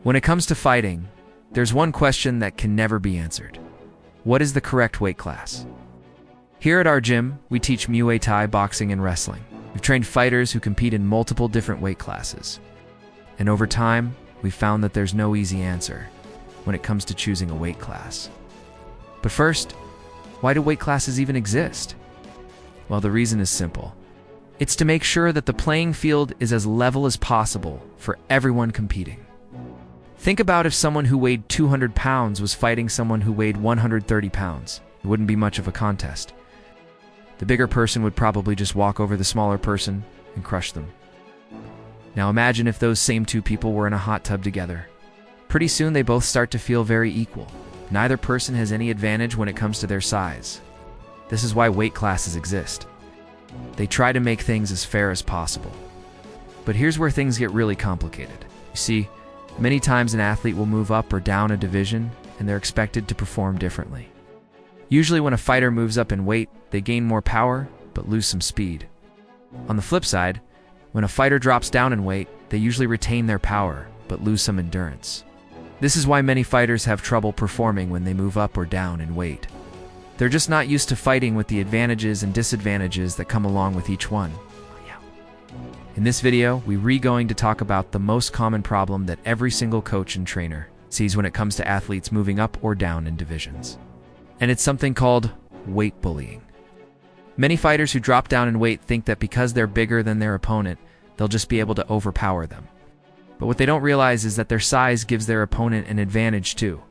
When it comes to fighting, there's one question that can never be answered. What is the correct weight class? Here at our gym, we teach Muay Thai, boxing, and wrestling. We've trained fighters who compete in multiple different weight classes. And over time, we've found that there's no easy answer when it comes to choosing a weight class. But first, why do weight classes even exist? Well, the reason is simple. It's to make sure that the playing field is as level as possible for everyone competing. Think about if someone who weighed 200 pounds was fighting someone who weighed 130 pounds. It wouldn't be much of a contest. The bigger person would probably just walk over the smaller person and crush them. Now imagine if those same two people were in a hot tub together. Pretty soon they both start to feel very equal. Neither person has any advantage when it comes to their size. This is why weight classes exist. They try to make things as fair as possible. But here's where things get really complicated. You see, many times an athlete will move up or down a division, and they're expected to perform differently. Usually when a fighter moves up in weight, they gain more power, but lose some speed. On the flip side, when a fighter drops down in weight, they usually retain their power, but lose some endurance. This is why many fighters have trouble performing when they move up or down in weight. They're just not used to fighting with the advantages and disadvantages that come along with each one. In this video, we're going to talk about the most common problem that every single coach and trainer sees when it comes to athletes moving up or down in divisions. And it's something called weight bullying. Many fighters who drop down in weight think that because they're bigger than their opponent, they'll just be able to overpower them. But what they don't realize is that their size gives their opponent an advantage too.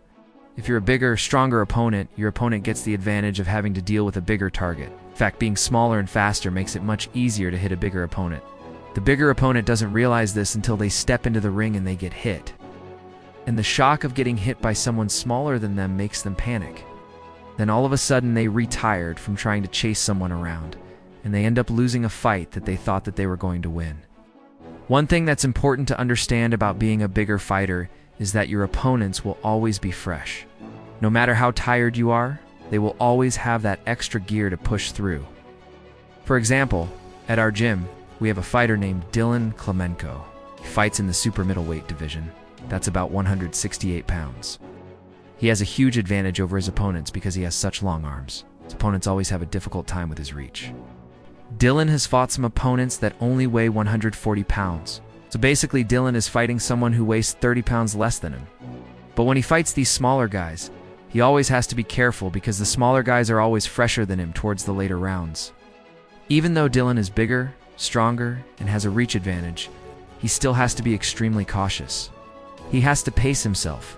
If you're a bigger, stronger opponent, your opponent gets the advantage of having to deal with a bigger target. In fact, being smaller and faster makes it much easier to hit a bigger opponent. The bigger opponent doesn't realize this until they step into the ring and they get hit. And the shock of getting hit by someone smaller than them makes them panic. Then all of a sudden they retired from trying to chase someone around, and they end up losing a fight that they thought that they were going to win. One thing that's important to understand about being a bigger fighter is that your opponents will always be fresh. No matter how tired you are, they will always have that extra gear to push through. For example, at our gym, we have a fighter named Dylan Klemenko. He fights in the super middleweight division. That's about 168 pounds. He has a huge advantage over his opponents because he has such long arms. His opponents always have a difficult time with his reach. Dylan has fought some opponents that only weigh 140 pounds. So basically, Dylan is fighting someone who weighs 30 pounds less than him. But when he fights these smaller guys, he always has to be careful because the smaller guys are always fresher than him towards the later rounds. Even though Dylan is bigger, stronger, and has a reach advantage, he still has to be extremely cautious. He has to pace himself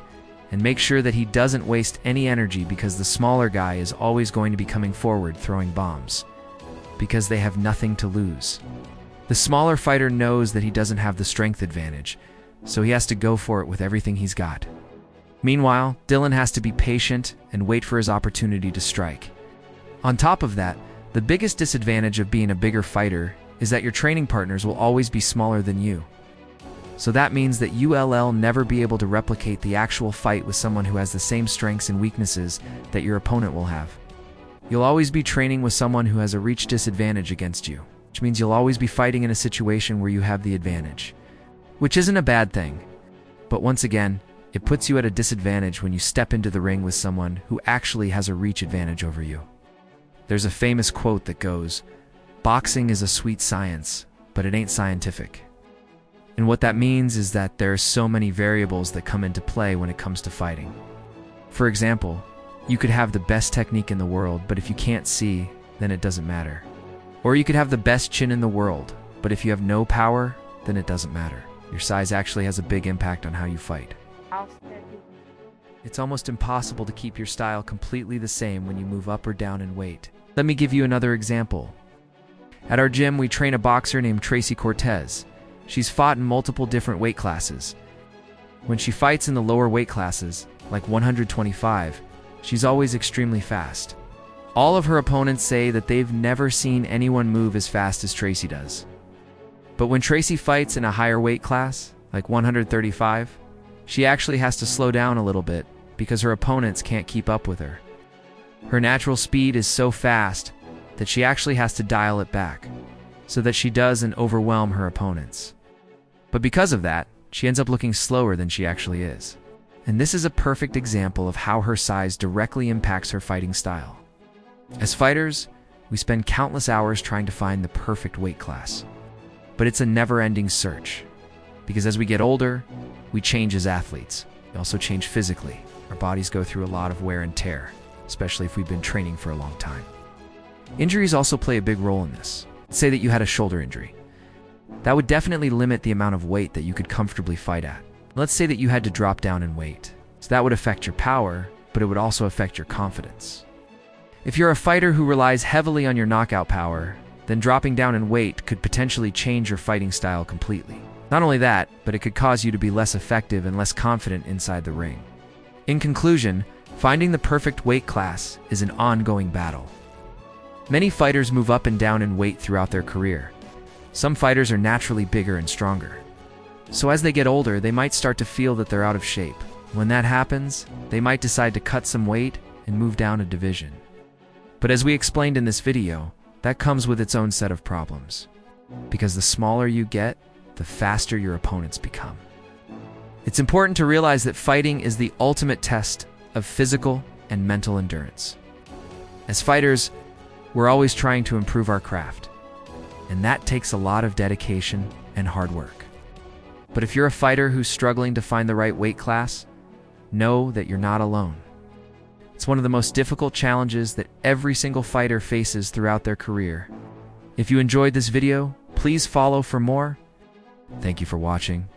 and make sure that he doesn't waste any energy because the smaller guy is always going to be coming forward throwing bombs because they have nothing to lose. The smaller fighter knows that he doesn't have the strength advantage, so he has to go for it with everything he's got. Meanwhile, Dylan has to be patient and wait for his opportunity to strike. On top of that, the biggest disadvantage of being a bigger fighter is that your training partners will always be smaller than you. So that means that you'll never be able to replicate the actual fight with someone who has the same strengths and weaknesses that your opponent will have. You'll always be training with someone who has a reach disadvantage against you, which means you'll always be fighting in a situation where you have the advantage. Which isn't a bad thing, but once again, it puts you at a disadvantage when you step into the ring with someone who actually has a reach advantage over you. There's a famous quote that goes, "Boxing is a sweet science, but it ain't scientific." And what that means is that there are so many variables that come into play when it comes to fighting. For example, you could have the best technique in the world, but if you can't see, then it doesn't matter. Or you could have the best chin in the world, but if you have no power, then it doesn't matter. Your size actually has a big impact on how you fight. It's almost impossible to keep your style completely the same when you move up or down in weight. Let me give you another example. At our gym, we train a boxer named Tracy Cortez. She's fought in multiple different weight classes. When she fights in the lower weight classes, like 125, she's always extremely fast. All of her opponents say that they've never seen anyone move as fast as Tracy does. But when Tracy fights in a higher weight class, like 135, she actually has to slow down a little bit because her opponents can't keep up with her. Her natural speed is so fast that she actually has to dial it back so that she doesn't overwhelm her opponents. But because of that, she ends up looking slower than she actually is. And this is a perfect example of how her size directly impacts her fighting style. As fighters, we spend countless hours trying to find the perfect weight class. But it's a never-ending search. Because as we get older, we change as athletes. We also change physically. Our bodies go through a lot of wear and tear, especially if we've been training for a long time. Injuries also play a big role in this. Say that you had a shoulder injury. That would definitely limit the amount of weight that you could comfortably fight at. Let's say that you had to drop down in weight. So that would affect your power, but it would also affect your confidence. If you're a fighter who relies heavily on your knockout power, then dropping down in weight could potentially change your fighting style completely. Not only that, but it could cause you to be less effective and less confident inside the ring. In conclusion, finding the perfect weight class is an ongoing battle. Many fighters move up and down in weight throughout their career. Some fighters are naturally bigger and stronger. So as they get older, they might start to feel that they're out of shape. When that happens, they might decide to cut some weight and move down a division. But as we explained in this video, that comes with its own set of problems. Because the smaller you get, the faster your opponents become. It's important to realize that fighting is the ultimate test of physical and mental endurance. As fighters, we're always trying to improve our craft, and that takes a lot of dedication and hard work. But if you're a fighter who's struggling to find the right weight class, know that you're not alone. It's one of the most difficult challenges that every single fighter faces throughout their career. If you enjoyed this video, please follow for more. Thank you for watching.